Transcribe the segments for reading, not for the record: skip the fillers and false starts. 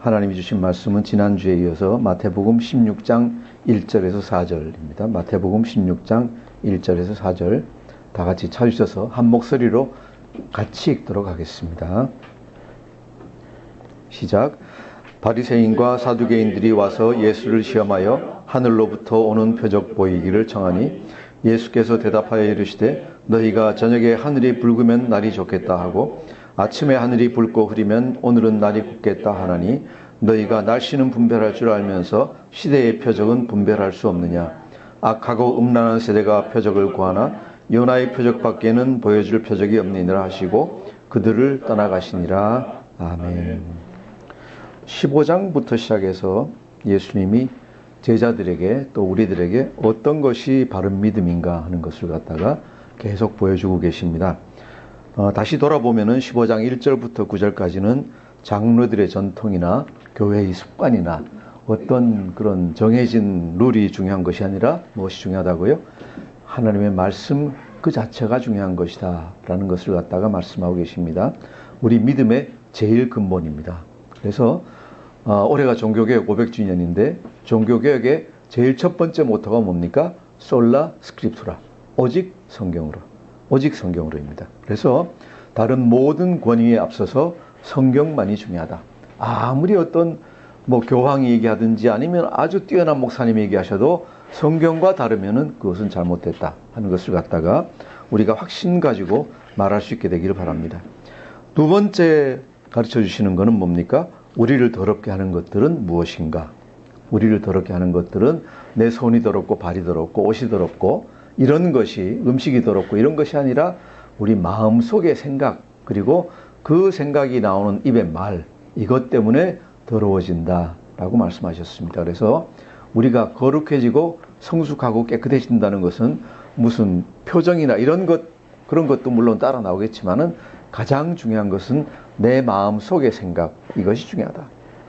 하나님이 주신 말씀은 지난주에 이어서 마태복음 16장 1절에서 4절입니다. 마태복음 16장 1절에서 4절 다 같이 찾으셔서 한 목소리로 같이 읽도록 하겠습니다. 시작. 바리새인과 사두개인들이 와서 예수를 시험하여 하늘로부터 오는 표적 보이기를 청하니 예수께서 대답하여 이르시되 너희가 저녁에 하늘이 붉으면 날이 좋겠다 하고 아침에 하늘이 붉고 흐리면 오늘은 날이 굳겠다 하나니 너희가 날씨는 분별할 줄 알면서 시대의 표적은 분별할 수 없느냐. 악하고 음란한 세대가 표적을 구하나 요나의 표적밖에는 보여줄 표적이 없느니라 하시고 그들을 떠나가시니라. 아멘. 15장부터 시작해서 예수님이 제자들에게 또 우리들에게 어떤 것이 바른 믿음인가 하는 것을 갖다가 계속 보여주고 계십니다. 다시 돌아보면은 15장 1절부터 9절까지는 장로들의 전통이나 교회의 습관이나 어떤 그런 정해진 룰이 중요한 것이 아니라 무엇이 중요하다고요? 하나님의 말씀 그 자체가 중요한 것이다 라는 것을 갖다가 말씀하고 계십니다. 우리 믿음의 제일 근본입니다. 그래서 올해가 종교개혁 500주년인데 종교개혁의 제일 첫 번째 모토가 뭡니까? 솔라 스크립투라. 오직 성경으로. 오직 성경으로입니다. 그래서 다른 모든 권위에 앞서서 성경만이 중요하다. 아무리 어떤 교황이 얘기하든지 아니면 아주 뛰어난 목사님이 얘기하셔도 성경과 다르면은 그것은 잘못됐다 하는 것을 갖다가 우리가 확신 가지고 말할 수 있게 되기를 바랍니다. 두 번째 가르쳐 주시는 것은 뭡니까? 우리를 더럽게 하는 것들은 무엇인가? 우리를 더럽게 하는 것들은 내 손이 더럽고 발이 더럽고 옷이 더럽고 이런 것이 음식이 더럽고 이런 것이 아니라 우리 마음속의 생각 그리고 그 생각이 나오는 입의 말 이것 때문에 더러워진다라고 말씀하셨습니다. 그래서 우리가 거룩해지고 성숙하고 깨끗해진다는 것은 무슨 표정이나 이런 것 그런 것도 물론 따라 나오겠지만은 가장 중요한 것은 내 마음속의 생각 이것이 중요하다.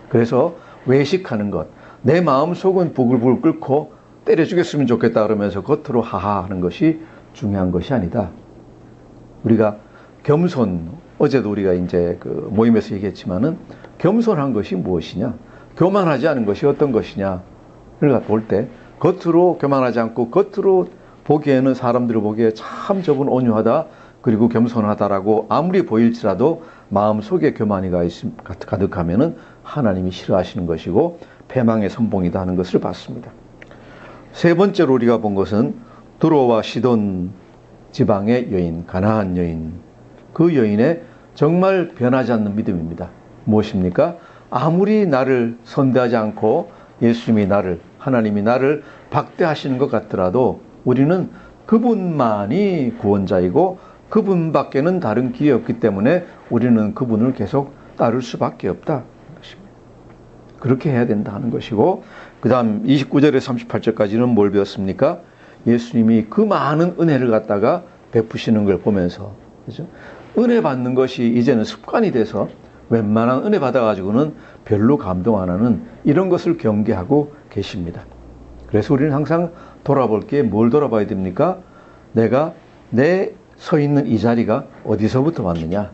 그래서 외식하는 것 내 마음속은 부글부글 끓고 때려 죽였으면 좋겠다 그러면서 겉으로 하하 하는 것이 중요한 것이 아니다. 우리가 겸손, 어제도 우리가 이제 그 모임에서 얘기했지만은 겸손한 것이 무엇이냐? 교만하지 않은 것이 어떤 것이냐를 볼 때 겉으로 교만하지 않고 겉으로 보기에는 사람들이 보기에 참 저분 온유하다 그리고 겸손하다라고 아무리 보일지라도 마음속에 교만이 가득하면은 하나님이 싫어하시는 것이고 패망의 선봉이다 하는 것을 봤습니다. 세 번째로 우리가 본 것은 두로와 시돈 지방의 여인, 가나안 여인. 그 여인의 정말 변하지 않는 믿음입니다. 무엇입니까? 아무리 나를 선대하지 않고 예수님이 하나님이 나를 박대하시는 것 같더라도 우리는 그분만이 구원자이고 그분밖에는 다른 길이 없기 때문에 우리는 그분을 계속 따를 수밖에 없다. 그렇게 해야 된다 하는 것이고 그 다음 29절에서 38절까지는 뭘 배웠습니까? 예수님이 그 많은 은혜를 갖다가 베푸시는 걸 보면서 그죠? 은혜 받는 것이 이제는 습관이 돼서 웬만한 은혜 받아가지고는 별로 감동 안 하는 이런 것을 경계하고 계십니다. 그래서 우리는 항상 돌아볼 게 뭘 돌아봐야 됩니까? 내가 내 서 있는 이 자리가 어디서부터 왔느냐?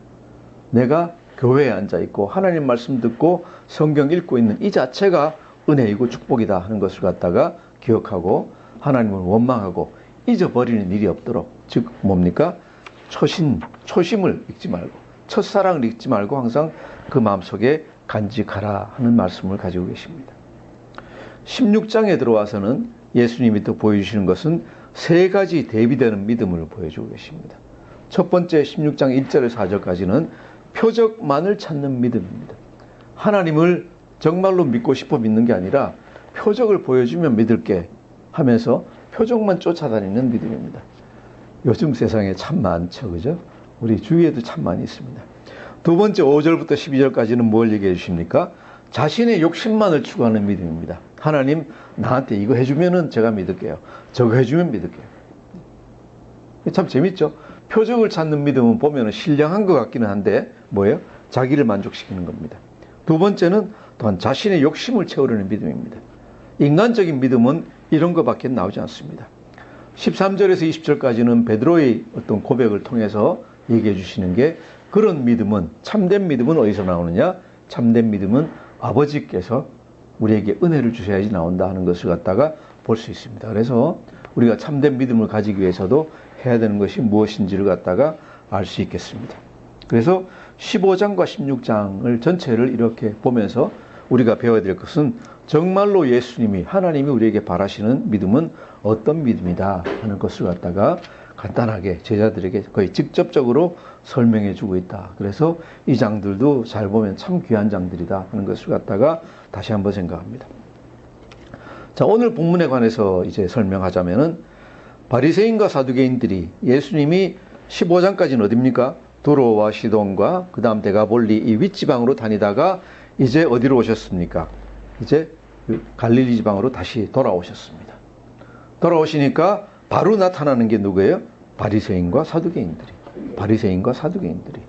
내가 교회에 앉아있고 하나님 말씀 듣고 성경 읽고 있는 이 자체가 은혜이고 축복이다 하는 것을 갖다가 기억하고 하나님을 원망하고 잊어버리는 일이 없도록 즉 뭡니까? 초심을 잊지 말고 첫사랑을 잊지 말고 항상 그 마음속에 간직하라 하는 말씀을 가지고 계십니다. 16장에 들어와서는 예수님이 또 보여주시는 것은 세 가지 대비되는 믿음을 보여주고 계십니다. 첫 번째 16장 1절에서 4절까지는 표적만을 찾는 믿음입니다. 하나님을 정말로 믿고 싶어 믿는 게 아니라 표적을 보여주면 믿을게 하면서 표적만 쫓아다니는 믿음입니다. 요즘 세상에 참 많죠. 그죠? 우리 주위에도 참 많이 있습니다. 두 번째 5절부터 12절까지는 뭘 얘기해 주십니까? 자신의 욕심만을 추구하는 믿음입니다. 하나님 나한테 이거 해주면은 제가 믿을게요. 저거 해주면 믿을게요. 참 재밌죠? 표적을 찾는 믿음은 보면 신령한 것 같기는 한데 뭐예요? 자기를 만족시키는 겁니다. 두 번째는 또한 자신의 욕심을 채우려는 믿음입니다. 인간적인 믿음은 이런 것밖에 나오지 않습니다. 13절에서 20절까지는 베드로의 어떤 고백을 통해서 얘기해 주시는 게 그런 믿음은 참된 믿음은 어디서 나오느냐? 참된 믿음은 아버지께서 우리에게 은혜를 주셔야지 나온다 하는 것을 갖다가 볼 수 있습니다. 그래서 우리가 참된 믿음을 가지기 위해서도 해야 되는 것이 무엇인지를 갖다가 알 수 있겠습니다. 그래서 15장과 16장을 전체를 이렇게 보면서 우리가 배워야 될 것은 정말로 예수님이, 하나님이 우리에게 바라시는 믿음은 어떤 믿음이다 하는 것을 갖다가 간단하게 제자들에게 거의 직접적으로 설명해 주고 있다. 그래서 이 장들도 잘 보면 참 귀한 장들이다 하는 것을 갖다가 다시 한번 생각합니다. 자, 오늘 본문에 관해서 이제 설명하자면은 바리새인과 사두개인들이 예수님이 15장까지는 어딥니까? 두로와 시돈과 그 다음 데가볼리 이 윗지방으로 다니다가 이제 어디로 오셨습니까? 이제 갈릴리 지방으로 다시 돌아오셨습니다. 돌아오시니까 바로 나타나는 게 누구예요? 바리새인과 사두개인들이. 바리새인과 사두개인들이.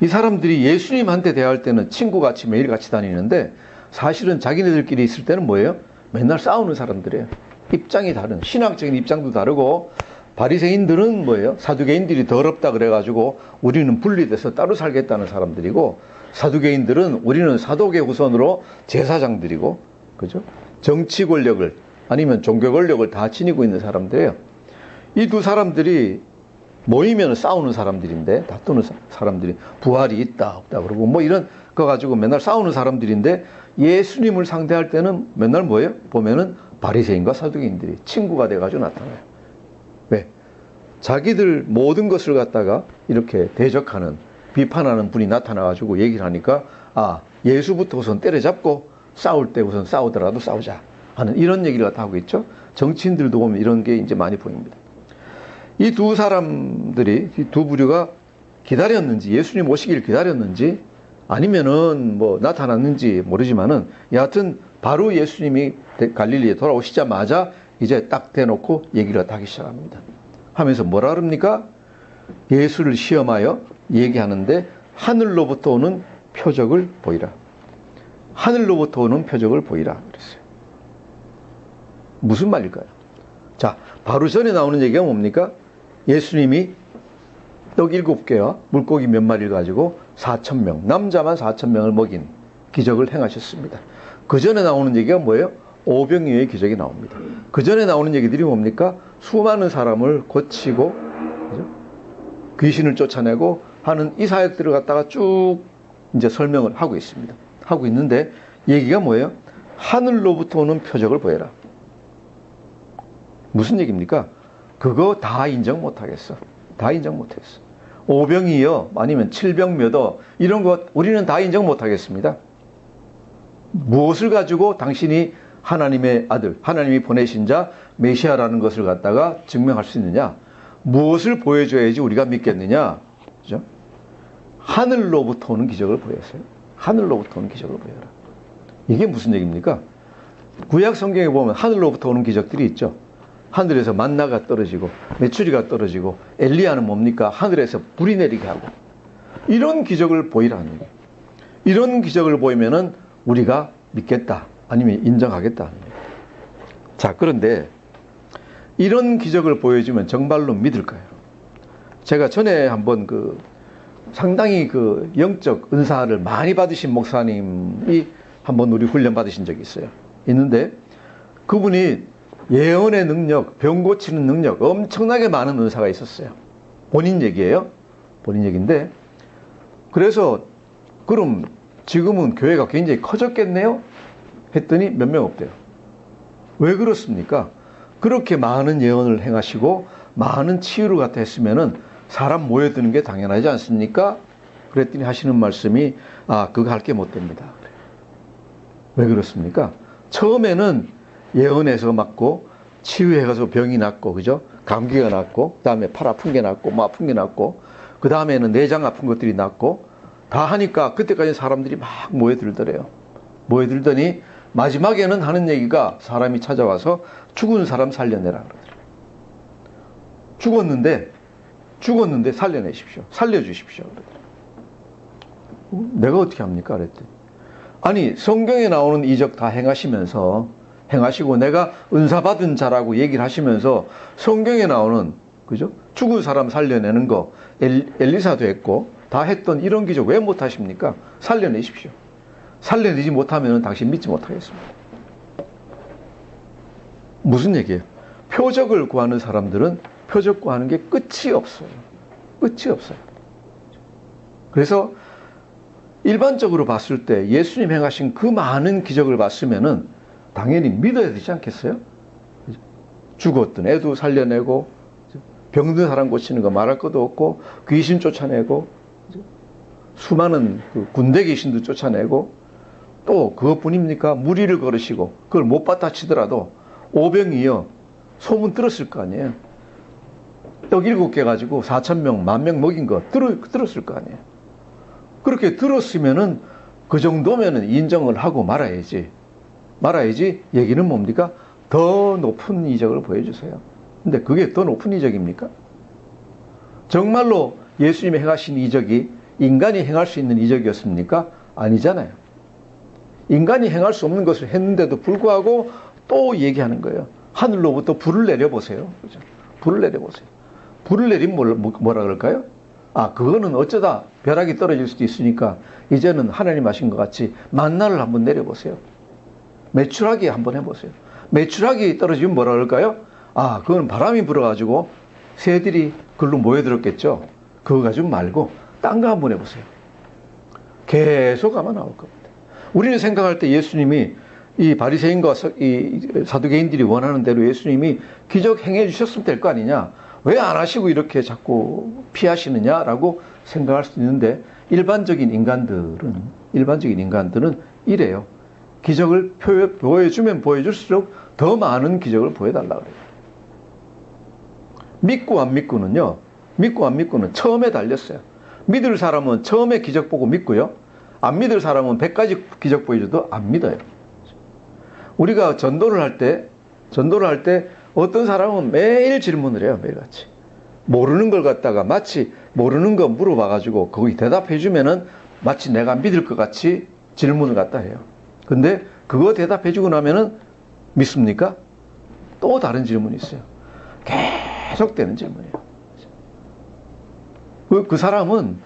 이 사람들이 예수님한테 대할 때는 친구같이 매일 같이 다니는데 사실은 자기네들끼리 있을 때는 뭐예요? 맨날 싸우는 사람들이에요. 입장이 다른, 신앙적인 입장도 다르고, 바리새인들은 뭐예요? 사두개인들이 더럽다 그래가지고 우리는 분리돼서 따로 살겠다는 사람들이고, 사두개인들은 우리는 사도계 후손으로 제사장들이고, 그죠? 정치 권력을 아니면 종교 권력을 다 지니고 있는 사람들이에요. 이 두 사람들이 모이면 싸우는 사람들인데, 다투는 사람들이 부활이 있다 없다 그러고 뭐 이런 거 가지고 맨날 싸우는 사람들인데, 예수님을 상대할 때는 맨날 뭐예요? 보면은 바리새인과 사두개인들이 친구가 돼가지고 나타나요. 왜? 자기들 모든 것을 갖다가 이렇게 대적하는, 비판하는 분이 나타나가지고 얘기를 하니까, 아, 예수부터 우선 때려잡고 싸울 때 우선 싸우더라도 싸우자 하는 이런 얘기를 갖다 하고 있죠. 정치인들도 보면 이런 게 이제 많이 보입니다. 이 두 사람들이, 이 두 부류가 기다렸는지, 예수님 오시길 기다렸는지, 아니면은 뭐 나타났는지 모르지만은, 여하튼 바로 예수님이 갈릴리에 돌아오시자마자 이제 딱 대놓고 얘기를 하기 시작합니다. 하면서 뭐라 그럽니까? 예수를 시험하여 얘기하는데 하늘로부터 오는 표적을 보이라. 하늘로부터 오는 표적을 보이라 그랬어요. 무슨 말일까요? 자, 바로 전에 나오는 얘기가 뭡니까? 예수님이 떡 7개와 물고기 몇 마리를 가지고 4,000명, 남자만 4,000명을 먹인 기적을 행하셨습니다. 그 전에 나오는 얘기가 뭐예요? 오병이어의 기적이 나옵니다. 그 전에 나오는 얘기들이 뭡니까? 수많은 사람을 고치고, 그죠? 귀신을 쫓아내고 하는 이 사역들을 갖다가 쭉 이제 설명을 하고 있습니다. 하고 있는데 얘기가 뭐예요? 하늘로부터 오는 표적을 보여라. 무슨 얘기입니까? 그거 다 인정 못하겠어. 다 인정 못했어. 오병이어 아니면 칠병몇어 이런 것 우리는 다 인정 못하겠습니다. 무엇을 가지고 당신이 하나님의 아들, 하나님이 보내신 자 메시아라는 것을 갖다가 증명할 수 있느냐? 무엇을 보여줘야지 우리가 믿겠느냐? 그죠? 하늘로부터 오는 기적을 보였어요. 하늘로부터 오는 기적을 보여라. 이게 무슨 얘기입니까? 구약 성경에 보면 하늘로부터 오는 기적들이 있죠. 하늘에서 만나가 떨어지고 메추리가 떨어지고, 엘리야는 뭡니까? 하늘에서 불이 내리게 하고, 이런 기적을 보이라는 얘기예요. 이런 기적을 보이면은 우리가 믿겠다 아니면 인정하겠다 하는 얘기예요. 자, 그런데 이런 기적을 보여주면 정말로 믿을까요? 제가 전에 한번 상당히 영적 은사를 많이 받으신 목사님이 한번 우리 훈련 받으신 적이 있어요. 있는데 그분이 예언의 능력, 병 고치는 능력, 엄청나게 많은 은사가 있었어요. 본인 얘기예요. 본인 얘기인데, 그래서 그럼 지금은 교회가 굉장히 커졌겠네요? 했더니 몇 명 없대요. 왜 그렇습니까? 그렇게 많은 예언을 행하시고 많은 치유를 갖다 했으면은 사람 모여드는 게 당연하지 않습니까? 그랬더니 하시는 말씀이, 그거 할 게 못 됩니다. 왜 그렇습니까? 처음에는 예언해서 맞고, 치유해서 병이 낫고, 그죠? 감기가 낫고, 그 다음에 팔 아픈 게 낫고, 뭐 아픈 게 낫고, 그 다음에는 내장 아픈 것들이 낫고, 다 하니까 그때까지 사람들이 막 모여들더래요. 모여들더니 마지막에는 하는 얘기가, 사람이 찾아와서 죽은 사람 살려내라 그러더래요. 죽었는데 살려내십시오. 살려주십시오. 그러더래요. 내가 어떻게 합니까? 그랬더니. 아니, 성경에 나오는 이적 다 행하시고 내가 은사 받은 자라고 얘기를 하시면서 성경에 나오는, 그죠? 죽은 사람 살려내는 거 엘리사도 했고 다 했던 이런 기적 왜 못 하십니까? 살려내십시오. 살려내지 못하면 당신 믿지 못하겠습니다. 무슨 얘기예요? 표적을 구하는 사람들은 표적 구하는 게 끝이 없어요. 끝이 없어요. 그래서 일반적으로 봤을 때 예수님 행하신 그 많은 기적을 봤으면은 당연히 믿어야 되지 않겠어요? 죽었던 애도 살려내고, 병든 사람 고치는 거 말할 것도 없고, 귀신 쫓아내고, 수많은 그 군대 귀신도 쫓아내고, 또 그것뿐입니까? 무리를 걸으시고, 그걸 못 받아 치더라도 오병이어 소문 들었을 거 아니에요? 떡 7개 가지고 4,000명, 10,000명 먹인 거 들었을 거 아니에요? 그렇게 들었으면은 그 정도면은 인정을 하고 말아야지. 얘기는 뭡니까? 더 높은 이적을 보여주세요. 근데 그게 더 높은 이적입니까? 정말로 예수님이 행하신 이적이 인간이 행할 수 있는 이적이었습니까? 아니잖아요. 인간이 행할 수 없는 것을 했는데도 불구하고 또 얘기하는 거예요. 하늘로부터 불을 내려보세요. 그죠? 불을 내려보세요. 불을 내리면 뭐라 그럴까요? 그거는 어쩌다 벼락이 떨어질 수도 있으니까 이제는 하나님 하신 것 같이 만나를 한번 내려보세요. 메추라기 한번 해보세요. 메추라기 떨어지면 뭐라 그럴까요? 그건 바람이 불어가지고 새들이 글로 모여들었겠죠. 그거 가지고 말고 딴 거 한번 해보세요. 계속 아마 나올 겁니다. 우리는 생각할 때 예수님이 이 바리새인과 이 사두개인들이 원하는 대로 예수님이 기적 행해 주셨으면 될 거 아니냐. 왜 안 하시고 이렇게 자꾸 피하시느냐라고 생각할 수 있는데 일반적인 인간들은 이래요. 기적을 보여주면 보여줄수록 더 많은 기적을 보여달라 그래요. 믿고 안 믿고는 처음에 달렸어요. 믿을 사람은 처음에 기적 보고 믿고요. 안 믿을 사람은 100가지 기적 보여줘도 안 믿어요. 우리가 전도를 할 때 어떤 사람은 매일 질문을 해요. 매일같이. 모르는 걸 갖다가 마치 모르는 거 물어봐가지고 거기 대답해주면은 마치 내가 믿을 것 같이 질문을 갖다 해요. 근데 그거 대답해주고 나면은 믿습니까? 또 다른 질문이 있어요. 계속되는 질문이에요. 그 사람은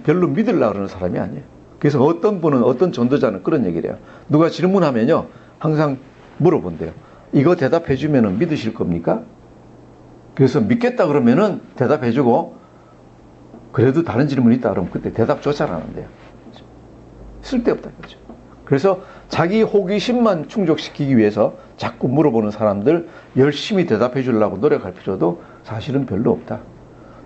별로 믿으려고 그러는 사람이 아니에요. 그래서 어떤 전도자는 그런 얘기를 해요. 누가 질문하면요, 항상 물어본대요. 이거 대답해주면 믿으실 겁니까? 그래서 믿겠다 그러면은 대답해주고, 그래도 다른 질문이 있다 그러면 그때 대답조차 안 한대요. 쓸데없다 그러죠. 그래서 자기 호기심만 충족시키기 위해서 자꾸 물어보는 사람들 열심히 대답해 주려고 노력할 필요도 사실은 별로 없다.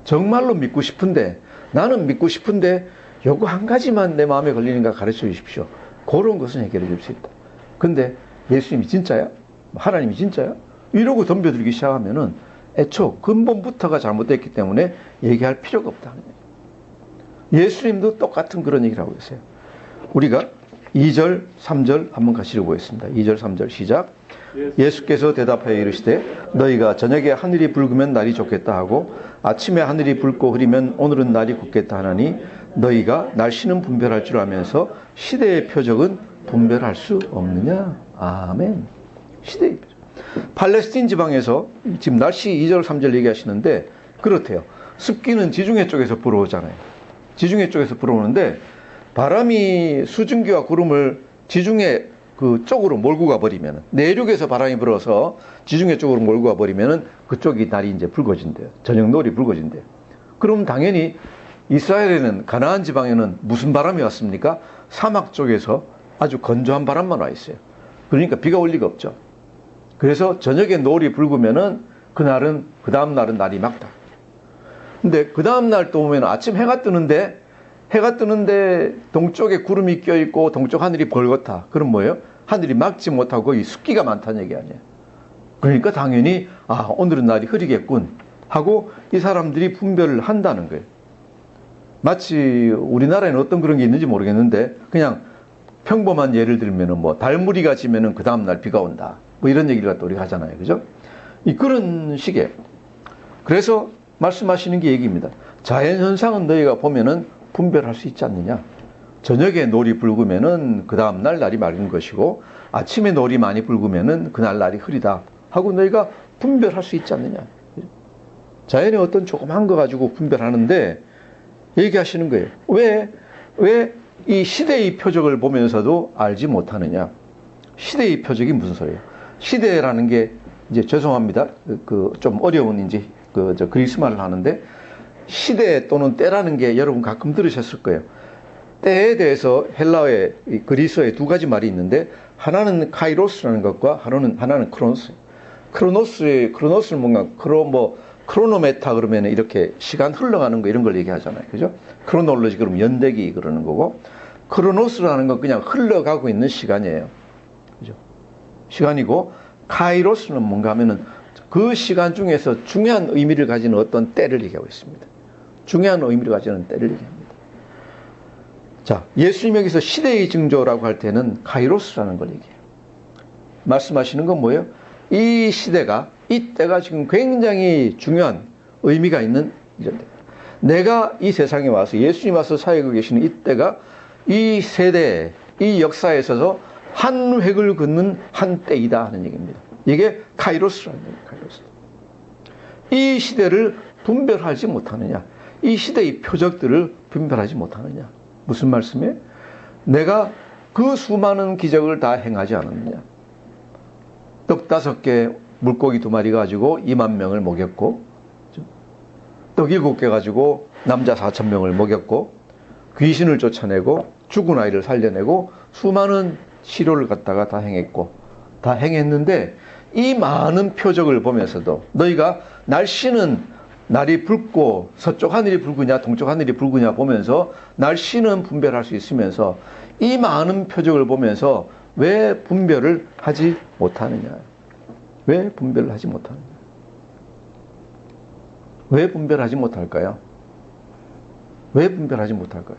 정말로 믿고 싶은데, 나는 믿고 싶은데 요거 한 가지만 내 마음에 걸리는가 가르쳐 주십시오. 그런 것은 해결해 줄 수 있다. 근데 예수님이 진짜야? 하나님이 진짜야? 이러고 덤벼들기 시작하면은 애초 근본부터가 잘못됐기 때문에 얘기할 필요가 없다. 예수님도 똑같은 그런 얘기를 하고 있어요. 우리가 2절, 3절 한번 같이 읽어보겠습니다. 2절, 3절 시작. 예수께서 대답하여 이르시되 너희가 저녁에 하늘이 붉으면 날이 좋겠다 하고 아침에 하늘이 붉고 흐리면 오늘은 날이 굳겠다 하나니 너희가 날씨는 분별할 줄 알면서 시대의 표적은 분별할 수 없느냐. 아멘. 시대의 표적. 팔레스틴 지방에서 지금 날씨 2절, 3절 얘기하시는데 그렇대요. 습기는 지중해 쪽에서 불어오잖아요. 지중해 쪽에서 불어오는데 바람이 수증기와 구름을 지중해 그 쪽으로 몰고 가버리면, 내륙에서 바람이 불어서 지중해 쪽으로 몰고 가버리면 그쪽이 날이 이제 붉어진대요. 저녁 노을이 붉어진대요. 그럼 당연히 이스라엘에는, 가나안 지방에는 무슨 바람이 왔습니까? 사막 쪽에서 아주 건조한 바람만 와 있어요. 그러니까 비가 올 리가 없죠. 그래서 저녁에 노을이 붉으면은 그 다음 날은 날이 맑다. 근데 그 다음 날 또 보면 아침 해가 뜨는데 동쪽에 구름이 껴있고 동쪽 하늘이 벌겋다. 그럼 뭐예요? 하늘이 맑지 못하고 거기 습기가 많다는 얘기 아니에요. 그러니까 당연히 오늘은 날이 흐리겠군 하고 이 사람들이 분별을 한다는 거예요. 마치 우리나라에는 어떤 그런 게 있는지 모르겠는데 그냥 평범한 예를 들면은 뭐 달무리가 지면은 그 다음 날 비가 온다. 뭐 이런 얘기를 갖다 우리가 하잖아요. 그죠? 그런 식이에요. 그래서 말씀하시는 게 얘기입니다. 자연현상은 너희가 보면은 분별할 수 있지 않느냐. 저녁에 노을이 붉으면은 그 다음 날 날이 맑은 것이고 아침에 노을이 많이 붉으면은 그날 날이 흐리다 하고 너희가 분별할 수 있지 않느냐. 자연의 어떤 조그만 거 가지고 분별하는데 얘기하시는 거예요. 왜 이 시대의 표적을 보면서도 알지 못하느냐? 시대의 표적이 무슨 소리예요? 시대라는 게 이제 죄송합니다. 좀 어려운 이제 그리스말을 하는데 시대 또는 때라는 게 여러분 가끔 들으셨을 거예요. 때에 대해서 헬라어의 그리스어에 두 가지 말이 있는데 하나는 카이로스라는 것과 하나는 크로노스. 크로노스를 뭔가 크로노메타 그러면 이렇게 시간 흘러가는 거 이런 걸 얘기하잖아요. 그죠? 크로놀로지 그러면 연대기 그러는 거고 크로노스라는 건 그냥 흘러가고 있는 시간이에요. 그죠? 시간이고 카이로스는 뭔가 하면은 그 시간 중에서 중요한 의미를 가지는 어떤 때를 얘기하고 있습니다. 중요한 의미를 가지는 때를 얘기합니다. 자, 예수님 여기서 시대의 징조라고 할 때는 카이로스라는 걸 얘기해요. 말씀하시는 건 뭐예요? 이 시대가, 이 때가 지금 굉장히 중요한 의미가 있는 이런 때. 내가 이 세상에 와서 예수님 와서 사역하고 계시는 이 때가 이 세대, 이 역사에 있어서 한 획을 긋는 한 때이다 하는 얘기입니다. 이게 카이로스라는 얘기예요. 카이로스. 이 시대를 분별하지 못하느냐? 이 시대의 표적들을 분별하지 못하느냐? 무슨 말씀이에요? 내가 그 수많은 기적을 다 행하지 않았느냐? 떡 5개, 물고기 2마리 가지고 2만 명을 먹였고, 떡 7개 가지고 남자 4,000명을 먹였고, 귀신을 쫓아내고, 죽은 아이를 살려내고, 수많은 치료를 갖다가 다 행했고, 다 행했는데, 이 많은 표적을 보면서도 너희가 날씨는 날이 붉고 서쪽 하늘이 붉으냐 동쪽 하늘이 붉으냐 보면서 날씨는 분별할 수 있으면서 이 많은 표적을 보면서 왜 분별을 하지 못하느냐? 왜 분별을 하지 못하느냐? 왜 분별하지 못할까요? 왜 분별하지 못할까요?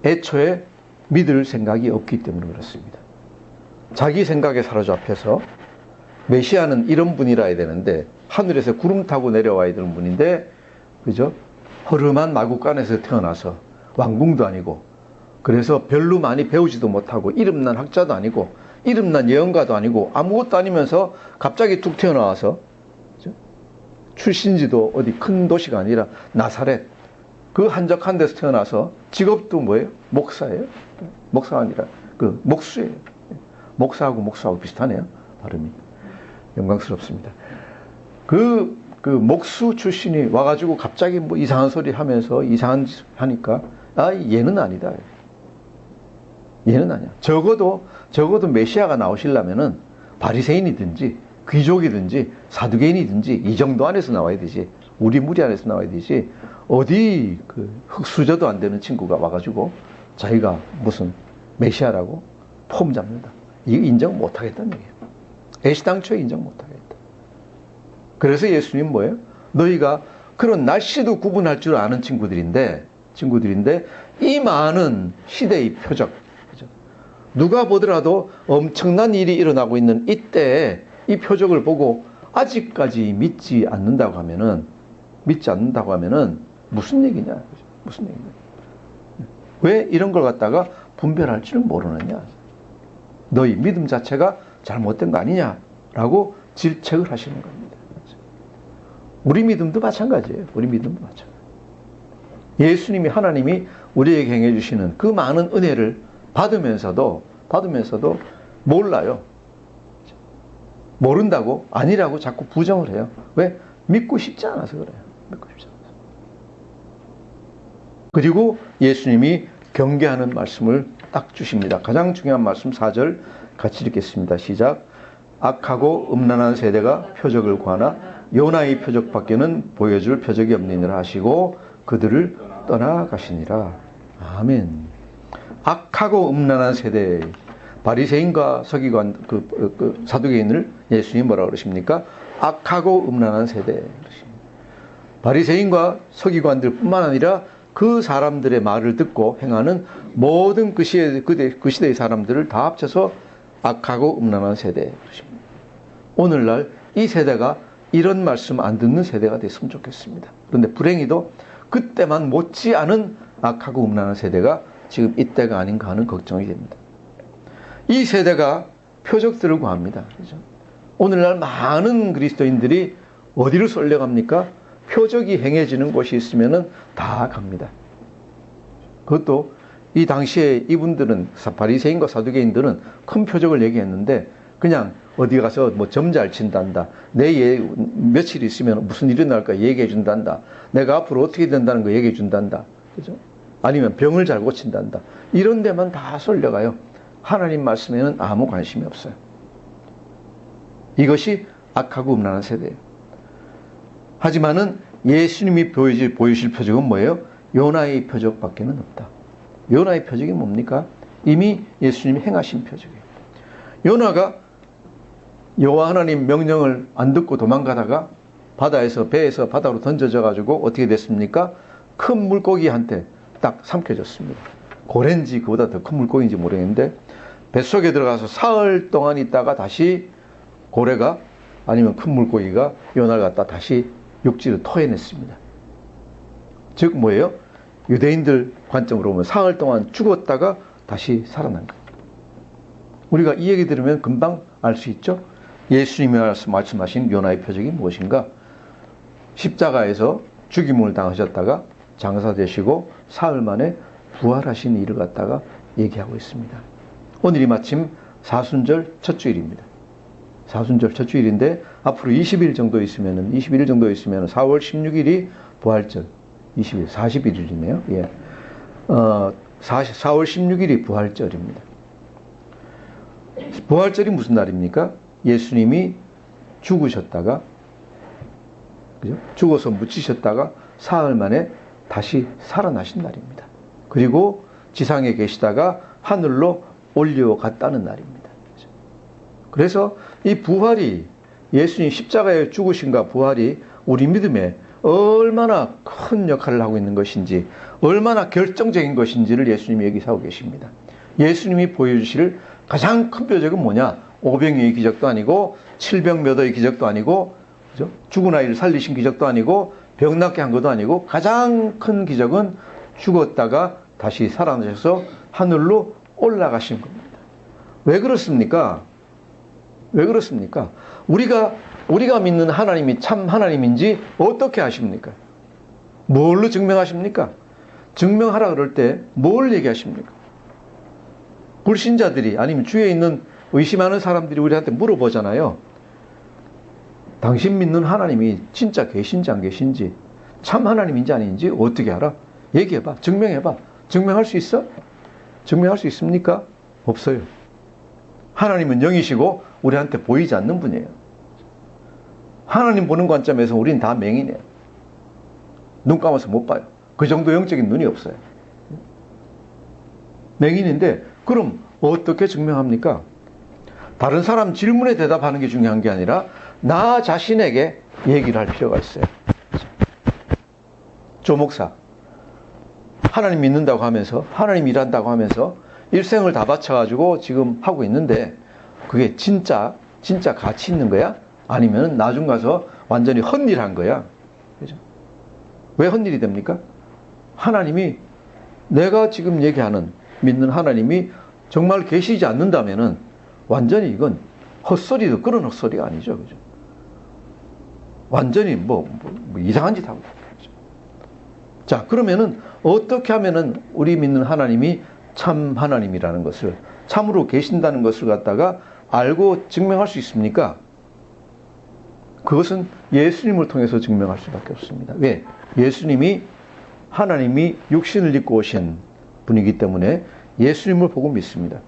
애초에 믿을 생각이 없기 때문에 그렇습니다. 자기 생각에 사로잡혀서 메시아는 이런 분이라 해야 되는데 하늘에서 구름 타고 내려와야 되는 분인데 그죠? 허름한 마구간에서 태어나서 왕궁도 아니고 그래서 별로 많이 배우지도 못하고 이름난 학자도 아니고 이름난 예언가도 아니고 아무것도 아니면서 갑자기 툭 튀어나와서 그죠? 출신지도 어디 큰 도시가 아니라 나사렛 그 한적한 데서 태어나서 직업도 뭐예요? 목사예요. 목사가 아니라 그 목수예요. 목사하고 비슷하네요. 발음이. 영광스럽습니다. 그 목수 출신이 와가지고 갑자기 뭐 이상한 소리 하면서 이상한 짓 하니까 얘는 아니다. 얘는 아니야. 적어도 메시아가 나오시려면은 바리새인이든지 귀족이든지 사두개인이든지 이 정도 안에서 나와야 되지. 우리 무리 안에서 나와야 되지. 어디 그 흙수저도 안 되는 친구가 와가지고 자기가 무슨 메시아라고 폼 잡는다. 이거 인정 못 하겠다는 얘기예요. 애시당초에 인정 못 하겠다. 그래서 예수님 뭐예요? 너희가 그런 날씨도 구분할 줄 아는 친구들인데 이 많은 시대의 표적, 그죠? 누가 보더라도 엄청난 일이 일어나고 있는 이때에 이 표적을 보고 아직까지 믿지 않는다고 하면은 무슨 얘기냐? 그죠? 무슨 얘기냐? 왜 이런 걸 갖다가 분별할 줄은 모르느냐? 너희 믿음 자체가 잘못된 거 아니냐라고 질책을 하시는 겁니다. 우리 믿음도 마찬가지예요. 우리 믿음도 마찬가지. 예수님이 하나님이 우리에게 행해 주시는 그 많은 은혜를 받으면서도 몰라요. 모른다고 아니라고 자꾸 부정을 해요. 왜? 믿고 싶지 않아서 그래요. 믿고 싶지 않아서. 그리고 예수님이 경계하는 말씀을 딱 주십니다. 가장 중요한 말씀 4절 같이 읽겠습니다. 시작. 악하고 음란한 세대가 표적을 구하나 요나의 표적밖에는 보여줄 표적이 없느니라 하시고 그들을 떠나가시니라. 아멘. 악하고 음란한 세대, 바리새인과 서기관 사두개인을 예수님이 뭐라고 그러십니까? 악하고 음란한 세대 그러십니다. 바리새인과 서기관들 뿐만 아니라 그 사람들의 말을 듣고 행하는 모든 그 시대의 사람들을 다 합쳐서 악하고 음란한 세대 그러십니다. 오늘날 이 세대가 이런 말씀 안 듣는 세대가 됐으면 좋겠습니다. 그런데 불행히도 그때만 못지않은 악하고 음란한 세대가 지금 이때가 아닌가 하는 걱정이 됩니다. 이 세대가 표적들을 구합니다. 그렇죠? 오늘날 많은 그리스도인들이 어디로 쏠려갑니까? 표적이 행해지는 곳이 있으면 다 갑니다. 그것도 이 당시에 이분들은 바리새인과 사두개인들은 큰 표적을 얘기했는데 그냥 어디 가서 뭐 점 잘 친단다. 며칠 있으면 무슨 일이 날까 얘기해 준단다. 내가 앞으로 어떻게 된다는 거 얘기해 준단다. 그죠? 아니면 병을 잘 고친단다. 이런 데만 다 쏠려가요. 하나님 말씀에는 아무 관심이 없어요. 이것이 악하고 음란한 세대예요. 하지만은 예수님이 보여주실 표적은 뭐예요? 요나의 표적밖에는 없다. 요나의 표적이 뭡니까? 이미 예수님이 행하신 표적이에요. 요나가 여호와 하나님 명령을 안 듣고 도망가다가 배에서 바다로 던져져 가지고 어떻게 됐습니까? 큰 물고기한테 딱 삼켜졌습니다. 고래인지 그보다 더 큰 물고기인지 모르겠는데 뱃속에 들어가서 사흘 동안 있다가 다시 고래가 아니면 큰 물고기가 요나를 갖다 다시 육지로 토해냈습니다. 즉 뭐예요? 유대인들 관점으로 보면 사흘 동안 죽었다가 다시 살아난 거예요. 우리가 이 얘기 들으면 금방 알 수 있죠? 예수님이 말씀하신 요나의 표적이 무엇인가? 십자가에서 죽임을 당하셨다가 장사되시고 사흘 만에 부활하신 일을 갖다가 얘기하고 있습니다. 오늘이 마침 사순절 첫 주일입니다. 사순절 첫 주일인데 앞으로 20일 정도 있으면 4월 16일이 부활절, 20일, 41일이네요. 예. 4월 16일이 부활절입니다. 부활절이 무슨 날입니까? 예수님이 죽으셨다가, 그죠? 죽어서 묻히셨다가 사흘 만에 다시 살아나신 날입니다. 그리고 지상에 계시다가 하늘로 올려갔다는 날입니다. 그래서 이 부활이 예수님 십자가에 죽으신가 부활이 우리 믿음에 얼마나 큰 역할을 하고 있는 것인지 얼마나 결정적인 것인지를 예수님이 여기서 하고 계십니다. 예수님이 보여주실 가장 큰 표적은 뭐냐? 오병이의 기적도 아니고 칠병 몇의 기적도 아니고 그죠? 죽은 아이를 살리신 기적도 아니고 병 낫게 한 것도 아니고 가장 큰 기적은 죽었다가 다시 살아나셔서 하늘로 올라가신 겁니다. 왜 그렇습니까? 왜 그렇습니까? 우리가 믿는 하나님이 참 하나님인지 어떻게 아십니까? 뭘로 증명하십니까? 증명하라 그럴 때 뭘 얘기하십니까? 불신자들이 아니면 주위에 있는 의심하는 사람들이 우리한테 물어보잖아요. 당신 믿는 하나님이 진짜 계신지 안 계신지 참 하나님인지 아닌지 어떻게 알아? 얘기해봐. 증명해봐. 증명할 수 있어? 증명할 수 있습니까? 없어요. 하나님은 영이시고 우리한테 보이지 않는 분이에요. 하나님 보는 관점에서 우린 다 맹인이에요. 눈 감아서 못 봐요. 그 정도 영적인 눈이 없어요. 맹인인데 그럼 어떻게 증명합니까? 다른 사람 질문에 대답하는 게 중요한 게 아니라 나 자신에게 얘기를 할 필요가 있어요. 조 목사 하나님 믿는다고 하면서 하나님 일한다고 하면서 일생을 다 바쳐가지고 지금 하고 있는데 그게 진짜 가치 있는 거야? 아니면 나중 가서 완전히 헛일한 거야? 그죠? 왜 헛일이 됩니까? 하나님이 내가 지금 얘기하는 믿는 하나님이 정말 계시지 않는다면은 완전히 이건 헛소리도 그런 헛소리가 아니죠. 그죠? 완전히 뭐 이상한 짓 하고. 그죠? 자, 그러면은 어떻게 하면은 우리 믿는 하나님이 참 하나님이라는 것을 참으로 계신다는 것을 갖다가 알고 증명할 수 있습니까? 그것은 예수님을 통해서 증명할 수밖에 없습니다. 왜? 예수님이 하나님이 육신을 입고 오신 분이기 때문에 예수님을 보고 믿습니다.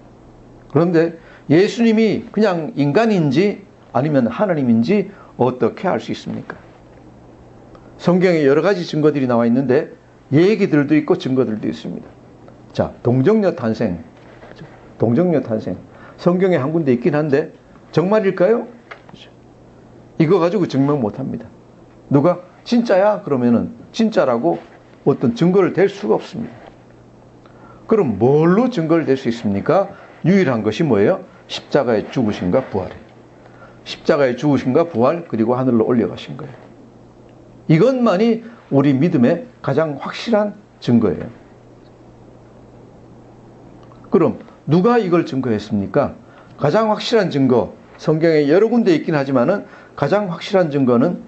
그런데 예수님이 그냥 인간인지 아니면 하나님인지 어떻게 알 수 있습니까? 성경에 여러 가지 증거들이 나와 있는데 얘기들도 있고 증거들도 있습니다. 자, 동정녀 탄생. 동정녀 탄생. 성경에 한 군데 있긴 한데 정말일까요? 이거 가지고 증명 못합니다. 누가 진짜야? 그러면은 진짜라고 어떤 증거를 댈 수가 없습니다. 그럼 뭘로 증거를 댈 수 있습니까? 유일한 것이 뭐예요? 십자가에 죽으신가 부활이에요. 십자가에 죽으신가 부활 그리고 하늘로 올려가신 거예요. 이것만이 우리 믿음의 가장 확실한 증거예요. 그럼 누가 이걸 증거했습니까? 가장 확실한 증거, 성경에 여러 군데 있긴 하지만은 가장 확실한 증거는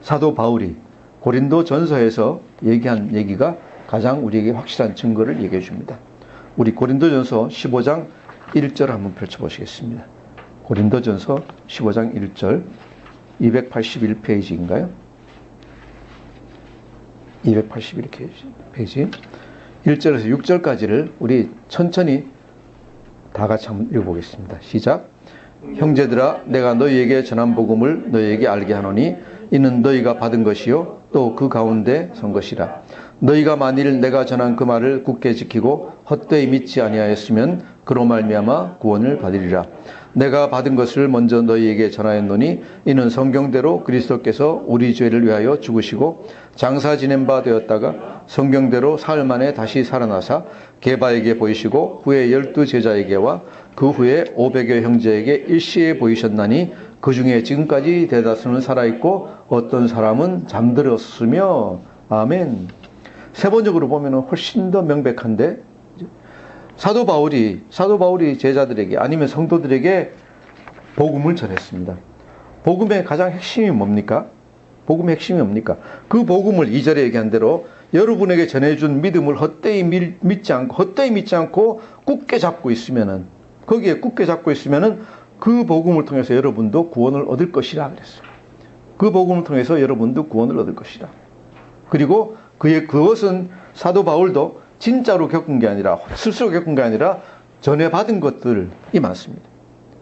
사도 바울이 고린도 전서에서 얘기한 얘기가 가장 우리에게 확실한 증거를 얘기해 줍니다. 우리 고린도전서 15장 1절 한번 펼쳐보시겠습니다. 고린도전서 15장 1절 281페이지인가요? 281페이지 1절에서 6절까지를 우리 천천히 다 같이 한번 읽어보겠습니다. 시작. 형제들아, 내가 너희에게 전한 복음을 너희에게 알게 하노니 이는 너희가 받은 것이요 또 그 가운데 선 것이라. 너희가 만일 내가 전한 그 말을 굳게 지키고 헛되이 믿지 아니하였으면 그로 말미암아 구원을 받으리라. 내가 받은 것을 먼저 너희에게 전하였노니 이는 성경대로 그리스도께서 우리 죄를 위하여 죽으시고 장사 지낸 바 되었다가 성경대로 사흘 만에 다시 살아나사 게바에게 보이시고 후에 12 제자에게와 그 후에 500여 형제에게 일시에 보이셨나니 그 중에 지금까지 대다수는 살아있고 어떤 사람은 잠들었으며. 아멘. 세번역으로 보면 훨씬 더 명백한데, 사도 바울이 제자들에게 아니면 성도들에게 복음을 전했습니다. 복음의 가장 핵심이 뭡니까? 복음의 핵심이 뭡니까? 그 복음을 2절에 얘기한 대로 여러분에게 전해준 믿음을 헛되이 믿지 않고 굳게 잡고 있으면은, 거기에 굳게 잡고 있으면은 그 복음을 통해서 여러분도 구원을 얻을 것이라 그랬어요. 그 복음을 통해서 여러분도 구원을 얻을 것이라. 그리고 그것은 사도 바울도 진짜로 겪은 게 아니라, 스스로 겪은 게 아니라 전해받은 것들이 많습니다.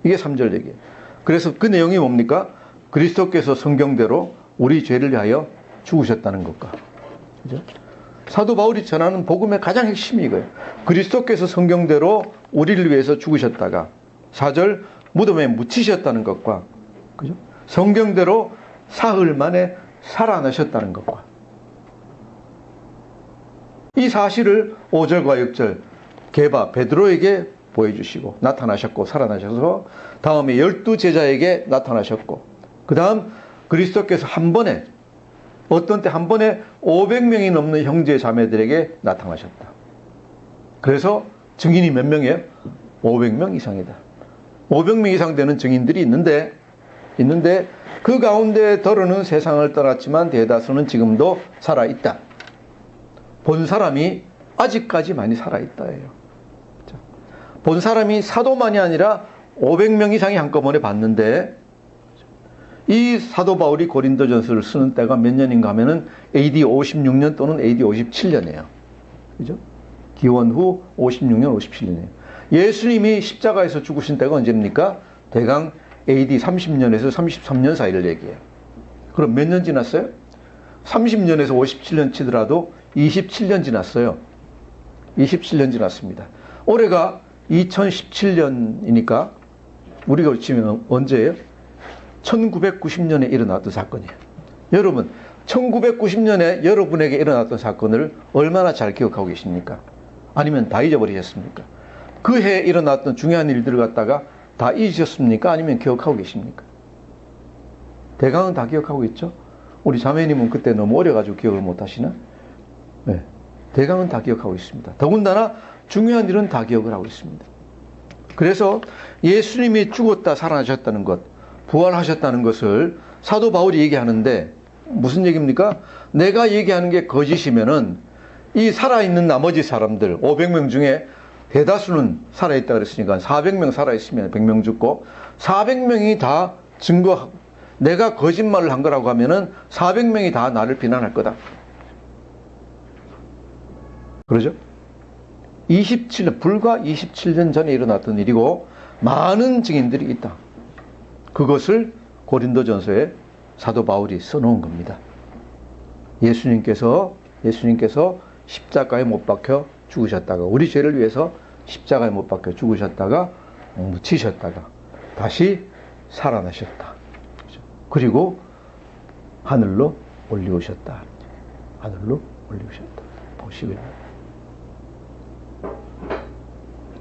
이게 3절 얘기예요. 그래서 그 내용이 뭡니까? 그리스도께서 성경대로 우리 죄를 위하여 죽으셨다는 것과, 그죠? 사도 바울이 전하는 복음의 가장 핵심이 이거예요. 그리스도께서 성경대로 우리를 위해서 죽으셨다가 4절 무덤에 묻히셨다는 것과, 그죠? 성경대로 사흘 만에 살아나셨다는 것과, 이 사실을 5절과 6절 게바 베드로에게 보여주시고 나타나셨고 살아나셔서 다음에 12 제자에게 나타나셨고, 그 다음 그리스도께서 한 번에, 어떤 때 한 번에 500명이 넘는 형제 자매들에게 나타나셨다. 그래서 증인이 몇 명이에요? 500명 이상이다. 500명 이상 되는 증인들이 있는데 그 가운데 더러는 세상을 떠났지만 대다수는 지금도 살아있다. 본 사람이 아직까지 많이 살아있다예요. 본 사람이 사도만이 아니라 500명 이상이 한꺼번에 봤는데, 이 사도 바울이 고린도전서를 쓰는 때가 몇 년인가 하면은 AD 56년 또는 AD 57년이에요. 그죠? 기원 후 56년, 57년이에요. 예수님이 십자가에서 죽으신 때가 언제입니까? 대강 AD 30년에서 33년 사이를 얘기해요. 그럼 몇 년 지났어요? 30년에서 57년 치더라도 27년 지났어요. 27년 지났습니다. 올해가 2017년이니까 우리가 지금 언제예요? 1990년에 일어났던 사건이에요. 여러분, 1990년에 여러분에게 일어났던 사건을 얼마나 잘 기억하고 계십니까? 아니면 다 잊어버리셨습니까? 그 해에 일어났던 중요한 일들을 갖다가 다 잊으셨습니까? 아니면 기억하고 계십니까? 대강은 다 기억하고 있죠? 우리 자매님은 그때 너무 어려가지고 기억을 못 하시나? 네. 대강은 다 기억하고 있습니다. 더군다나 중요한 일은 다 기억을 하고 있습니다. 그래서 예수님이 죽었다 살아나셨다는 것, 부활하셨다는 것을 사도 바울이 얘기하는데 무슨 얘기입니까? 내가 얘기하는 게 거짓이면은 이 살아있는 나머지 사람들 500명 중에 대다수는 살아있다 그랬으니까 400명 살아있으면 100명 죽고 400명이 다 내가 거짓말을 한 거라고 하면은 400명이 다 나를 비난할 거다. 그러죠? 불과 27년 전에 일어났던 일이고 많은 증인들이 있다. 그것을 고린도전서에 사도 바울이 써놓은 겁니다. 예수님께서 십자가에 못 박혀 죽으셨다가, 우리 죄를 위해서 십자가에 못 박혀 죽으셨다가 묻히셨다가 다시 살아나셨다. 그리고 하늘로 올리우셨다. 하늘로 올리우셨다. 보시면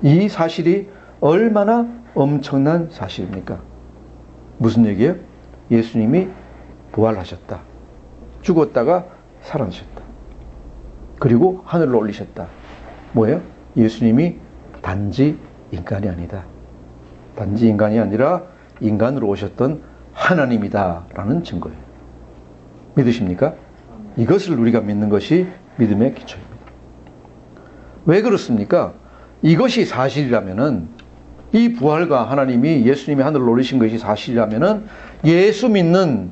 이 사실이 얼마나 엄청난 사실입니까? 무슨 얘기예요? 예수님이 부활하셨다. 죽었다가 살아나셨다. 그리고 하늘로 올리셨다. 뭐예요? 예수님이 단지 인간이 아니다. 단지 인간이 아니라 인간으로 오셨던 하나님이다 라는 증거예요. 믿으십니까? 이것을 우리가 믿는 것이 믿음의 기초입니다. 왜 그렇습니까? 이것이 사실이라면은, 이 부활과 하나님이 예수님이 하늘로 오르신 것이 사실이라면은 예수 믿는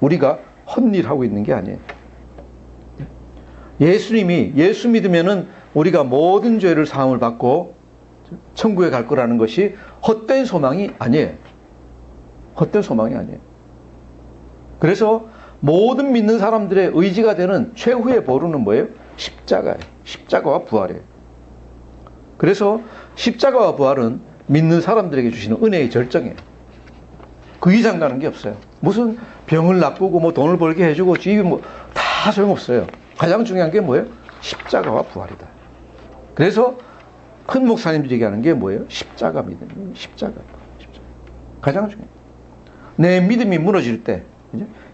우리가 헛일하고 있는 게 아니에요. 예수 믿으면은 우리가 모든 죄를 사함을 받고 천국에 갈 거라는 것이 헛된 소망이 아니에요. 헛된 소망이 아니에요. 그래서 모든 믿는 사람들의 의지가 되는 최후의 보루는 뭐예요? 십자가예요. 십자가와 부활이에요. 그래서 십자가와 부활은 믿는 사람들에게 주시는 은혜의 절정이에요. 그 이상 가는 게 없어요. 무슨 병을 낫고 뭐 돈을 벌게 해주고 주입이 뭐 다 소용없어요. 가장 중요한 게 뭐예요? 십자가와 부활이다. 그래서 큰 목사님들이 얘기하는 게 뭐예요? 십자가 믿음이에요. 십자가. 가장 중요해요. 내 믿음이 무너질 때,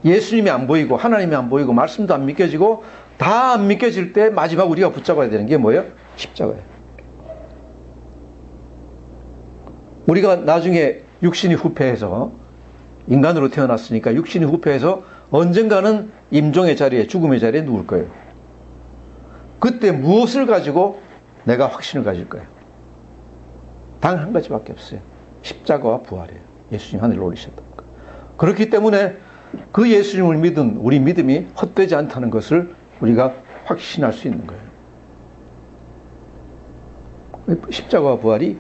예수님이 안 보이고 하나님이 안 보이고 말씀도 안 믿겨지고 다 안 믿겨질 때 마지막 우리가 붙잡아야 되는 게 뭐예요? 십자가예요. 우리가 나중에 육신이 후패해서 인간으로 태어났으니까 육신이 후패해서 언젠가는 임종의 자리에, 죽음의 자리에 누울 거예요. 그때 무엇을 가지고 내가 확신을 가질 거예요? 단 한 가지밖에 없어요. 십자가와 부활이에요. 예수님 하늘로 오르셨다니까. 그렇기 때문에 그 예수님을 믿은 우리 믿음이 헛되지 않다는 것을 우리가 확신할 수 있는 거예요. 십자가와 부활이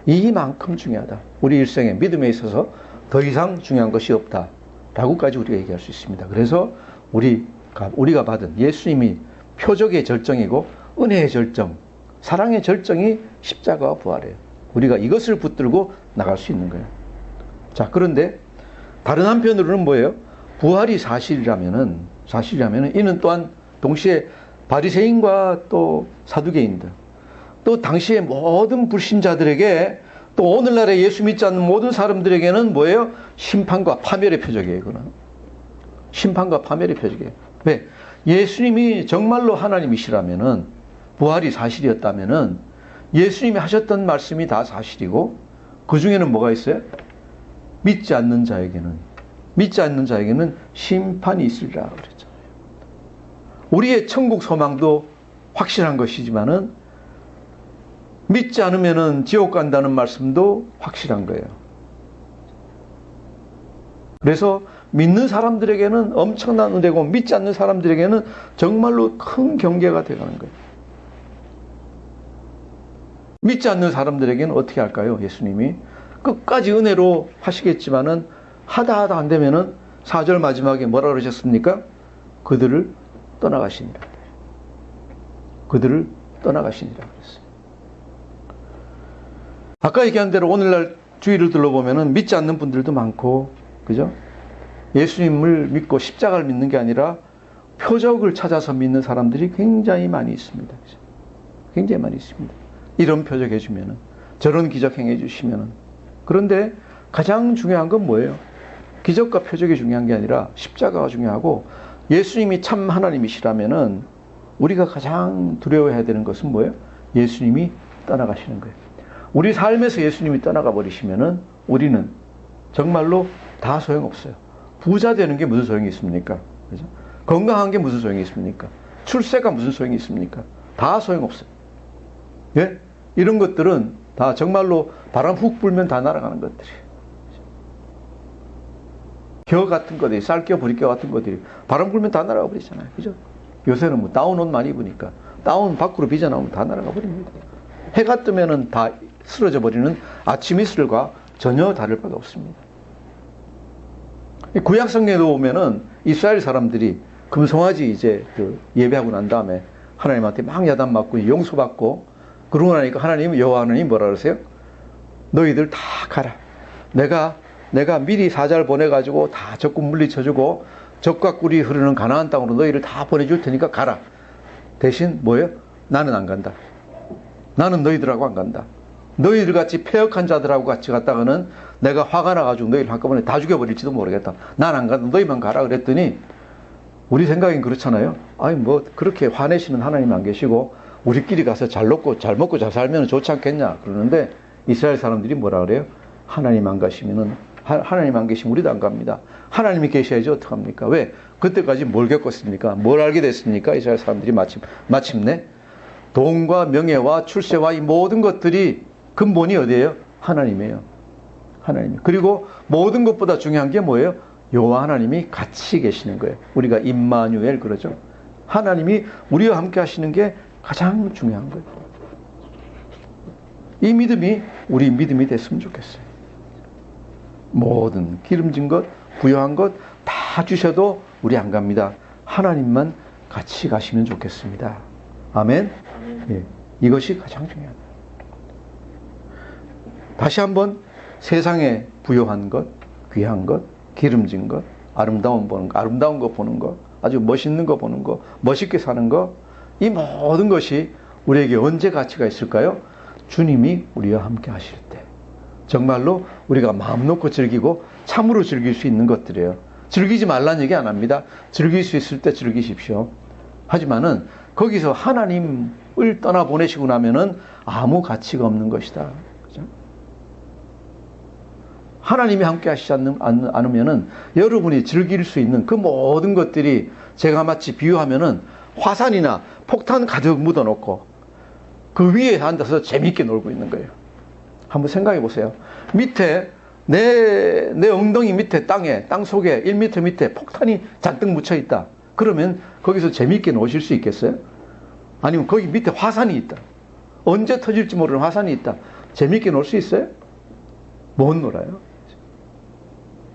이만큼 중요하다. 우리 일생에 믿음에 있어서 더 이상 중요한 것이 없다. 라고까지 우리가 얘기할 수 있습니다. 그래서 우리가 받은 예수님이 표적의 절정이고 은혜의 절정, 사랑의 절정이 십자가와 부활이에요. 우리가 이것을 붙들고 나갈 수 있는 거예요. 자, 그런데 다른 한편으로는 뭐예요? 부활이 사실이라면은 이는 또한 동시에 바리새인과 또 사두개인들, 또 당시의 모든 불신자들에게, 또 오늘날에 예수 믿지 않는 모든 사람들에게는 뭐예요? 심판과 파멸의 표적이에요. 이거는 심판과 파멸의 표적이에요. 왜? 예수님이 정말로 하나님이시라면은, 부활이 사실이었다면은 예수님이 하셨던 말씀이 다 사실이고, 그 중에는 뭐가 있어요? 믿지 않는 자에게는 심판이 있으리라 그랬잖아요. 우리의 천국 소망도 확실한 것이지만은 믿지 않으면은 지옥 간다는 말씀도 확실한 거예요. 그래서 믿는 사람들에게는 엄청난 은혜고 믿지 않는 사람들에게는 정말로 큰 경계가 되어가는 거예요. 믿지 않는 사람들에게는 어떻게 할까요? 예수님이 끝까지 은혜로 하시겠지만은 하다 안 되면은 4절 마지막에 뭐라 그러셨습니까? 그들을 떠나가시니라. 그들을 떠나가시니라 그랬어요. 아까 얘기한 대로 오늘날 주위를 둘러보면은 믿지 않는 분들도 많고, 그죠? 예수님을 믿고 십자가를 믿는 게 아니라 표적을 찾아서 믿는 사람들이 굉장히 많이 있습니다. 그죠? 굉장히 많이 있습니다. 이런 표적 해주면은, 저런 기적 행해 주시면은. 그런데 가장 중요한 건 뭐예요? 기적과 표적이 중요한 게 아니라 십자가가 중요하고, 예수님이 참 하나님이시라면은 우리가 가장 두려워해야 되는 것은 뭐예요? 예수님이 떠나가시는 거예요. 우리 삶에서 예수님이 떠나가 버리시면은 우리는 정말로 다 소용없어요. 부자 되는 게 무슨 소용이 있습니까? 그죠? 건강한 게 무슨 소용이 있습니까? 출세가 무슨 소용이 있습니까? 다 소용없어요. 예? 이런 것들은 다 정말로 바람 훅 불면 다 날아가는 것들이에요. 겨 같은 것들이, 쌀겨, 부리겨 같은 것들이 바람 불면 다 날아가 버리잖아요. 그죠? 요새는 뭐 다운 옷 많이 입으니까 다운 밖으로 빗어나오면 다 날아가 버립니다. 해가 뜨면은 다 쓰러져 버리는 아침 이슬과 전혀 다를 바가 없습니다. 구약 성경에도 보면은 이스라엘 사람들이 금송아지 이제 예배하고 난 다음에 하나님한테 막 야단 맞고 용서받고 그러고 나니까 여호와 하나님이 뭐라 그러세요? 너희들 다 가라. 내가 미리 사자를 보내가지고 다 적군 물리쳐주고 적과 꿀이 흐르는 가나안 땅으로 너희를 다 보내줄 테니까 가라. 대신 뭐예요? 나는 안 간다. 나는 너희들하고 안 간다. 너희들 같이 패역한 자들하고 같이 갔다가는 내가 화가 나가지고 너희를 한꺼번에 다 죽여버릴지도 모르겠다. 난 안 간다. 너희만 가라. 그랬더니 우리 생각엔 그렇잖아요. 아니 뭐 그렇게 화내시는 하나님 안 계시고 우리끼리 가서 잘 먹고 잘 살면 좋지 않겠냐 그러는데 이스라엘 사람들이 뭐라 그래요? 하나님 안 계시면 우리도 안 갑니다. 하나님이 계셔야지 어떡합니까? 왜? 그때까지 뭘 겪었습니까? 뭘 알게 됐습니까? 이스라엘 사람들이 마침내 돈과 명예와 출세와 이 모든 것들이 근본이 어디예요? 하나님이에요. 하나님. 그리고 모든 것보다 중요한 게 뭐예요? 여호와 하나님이 같이 계시는 거예요. 우리가 임마누엘 그러죠. 하나님이 우리와 함께 하시는 게 가장 중요한 거예요. 이 믿음이 우리 믿음이 됐으면 좋겠어요. 모든 기름진 것, 부요한 것 다 주셔도 우리 안 갑니다. 하나님만 같이 가시면 좋겠습니다. 아멘. 예, 이것이 가장 중요합니다. 다시 한번 세상에 부요한 것, 귀한 것, 기름진 것, 아름다운 거 보는 것, 아주 멋있는 거 보는 거, 멋있게 사는 거, 이 모든 것이 우리에게 언제 가치가 있을까요? 주님이 우리와 함께 하실 때. 정말로 우리가 마음 놓고 즐기고 참으로 즐길 수 있는 것들이에요. 즐기지 말라는 얘기 안 합니다. 즐길 수 있을 때 즐기십시오. 하지만은 거기서 하나님을 떠나보내시고 나면은 아무 가치가 없는 것이다. 그죠? 하나님이 함께 하시지 않으면은 여러분이 즐길 수 있는 그 모든 것들이 제가 마치 비유하면은 화산이나 폭탄 가득 묻어놓고 그 위에 앉아서 재미있게 놀고 있는 거예요. 한번 생각해 보세요. 밑에 내 엉덩이 밑에 땅 속에 1m 밑에 폭탄이 잔뜩 묻혀 있다. 그러면 거기서 재미있게 노실 수 있겠어요? 아니면 거기 밑에 화산이 있다. 언제 터질지 모르는 화산이 있다. 재미있게 놀 수 있어요? 못 놀아요.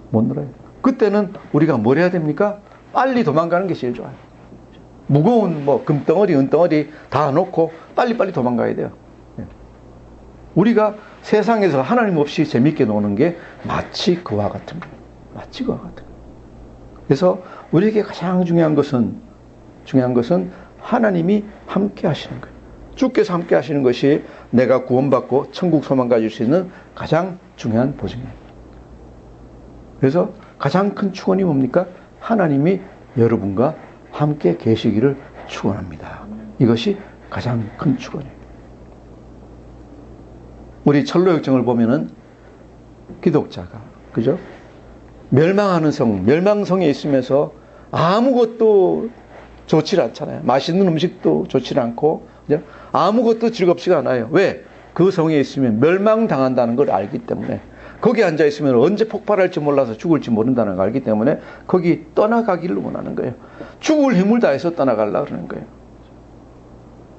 못 놀아요. 그때는 우리가 뭘 해야 됩니까? 빨리 도망가는 게 제일 좋아요. 무거운 금덩어리, 은덩어리 다 놓고 빨리빨리 도망가야 돼요. 우리가 세상에서 하나님 없이 재밌게 노는 게 마치 그와 같은 거예요. 마치 그와 같은 거예요. 그래서 우리에게 가장 중요한 것은 하나님이 함께 하시는 거예요. 주께서 함께 하시는 것이 내가 구원받고 천국 소망 가질 수 있는 가장 중요한 보증이에요. 그래서 가장 큰 축원이 뭡니까? 하나님이 여러분과 함께 계시기를 축원합니다. 이것이 가장 큰 축원이에요. 우리 철로역정을 보면은 기독자가, 그죠? 멸망하는 성, 멸망성에 있으면서 아무것도 좋지 않잖아요. 맛있는 음식도 좋지 않고, 그죠? 아무것도 즐겁지가 않아요. 왜? 그 성에 있으면 멸망당한다는 걸 알기 때문에, 거기 앉아 있으면 언제 폭발할지 몰라서 죽을지 모른다는 걸 알기 때문에 거기 떠나가기를 원하는 거예요. 죽을 힘을 다해서 떠나가려고 그러는 거예요.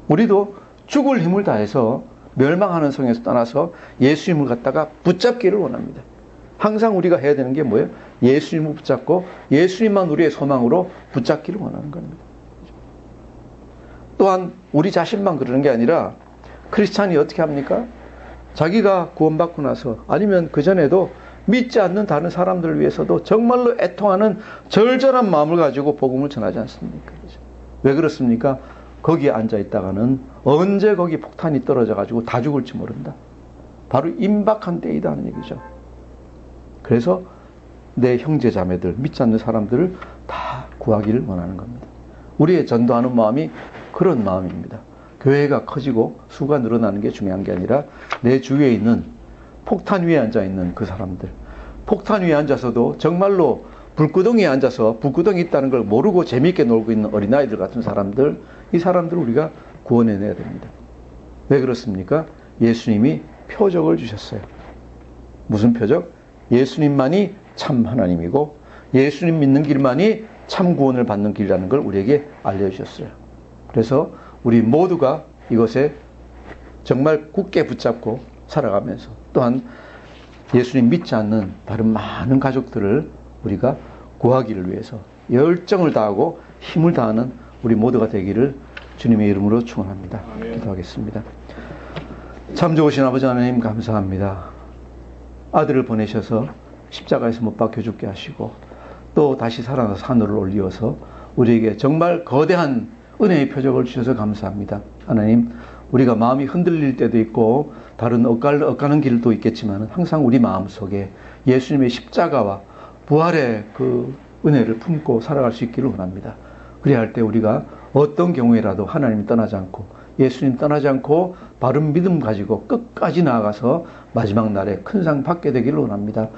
우리도 죽을 힘을 다해서 멸망하는 성에서 떠나서 예수님을 갖다가 붙잡기를 원합니다. 항상 우리가 해야 되는 게 뭐예요? 예수님을 붙잡고 예수님만 우리의 소망으로 붙잡기를 원하는 겁니다. 또한 우리 자신만 그러는 게 아니라 크리스찬이 어떻게 합니까? 자기가 구원받고 나서 아니면 그전에도 믿지 않는 다른 사람들을 위해서도 정말로 애통하는 절절한 마음을 가지고 복음을 전하지 않습니까? 왜 그렇습니까? 거기에 앉아 있다가는 언제 거기 폭탄이 떨어져 가지고 다 죽을지 모른다. 바로 임박한 때이다 하는 얘기죠. 그래서 내 형제 자매들, 믿지 않는 사람들을 다 구하기를 원하는 겁니다. 우리의 전도하는 마음이 그런 마음입니다. 교회가 커지고 수가 늘어나는 게 중요한 게 아니라 내 주위에 있는 폭탄 위에 앉아 있는 그 사람들, 폭탄 위에 앉아서도 정말로 불구덩이에 앉아서 불구덩이 있다는 걸 모르고 재미있게 놀고 있는 어린아이들 같은 사람들, 이 사람들을 우리가 구원해내야 됩니다. 왜 그렇습니까? 예수님이 표적을 주셨어요. 무슨 표적? 예수님만이 참 하나님이고 예수님 믿는 길만이 참 구원을 받는 길이라는 걸 우리에게 알려주셨어요. 그래서 우리 모두가 이것에 정말 굳게 붙잡고 살아가면서 또한 예수님 믿지 않는 다른 많은 가족들을 우리가 구하기를 위해서 열정을 다하고 힘을 다하는 우리 모두가 되기를 주님의 이름으로 축원합니다. 기도하겠습니다. 참 좋으신 아버지 하나님 감사합니다. 아들을 보내셔서 십자가에서 못 박혀 죽게 하시고 또 다시 살아나서 하늘을 올리어서 우리에게 정말 거대한 은혜의 표적을 주셔서 감사합니다. 하나님, 우리가 마음이 흔들릴 때도 있고 다른 엇가는 길도 있겠지만 항상 우리 마음속에 예수님의 십자가와 부활의 그 은혜를 품고 살아갈 수 있기를 원합니다. 그래야 할 때 우리가 어떤 경우에라도 하나님 떠나지 않고 예수님 떠나지 않고 바른 믿음 가지고 끝까지 나아가서 마지막 날에 큰 상 받게 되기를 원합니다.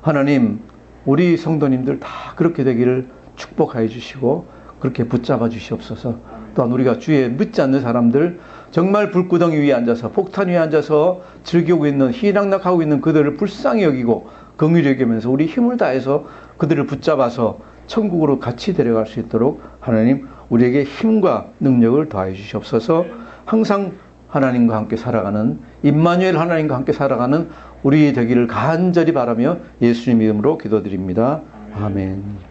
하나님, 우리 성도님들 다 그렇게 되기를 축복하여 주시고 그렇게 붙잡아 주시옵소서. 또한 우리가 주에 믿지 않는 사람들 정말 불구덩이 위에 앉아서 폭탄 위에 앉아서 즐기고 있는 희낙낙하고 있는 그들을 불쌍히 여기고 긍휼히 여기면서 우리 힘을 다해서 그들을 붙잡아서 천국으로 같이 데려갈 수 있도록 하나님 우리에게 힘과 능력을 더하여 주시옵소서. 항상 하나님과 함께 살아가는 임마누엘 하나님과 함께 살아가는 우리 되기를 간절히 바라며 예수님 이름으로 기도드립니다. 아멘.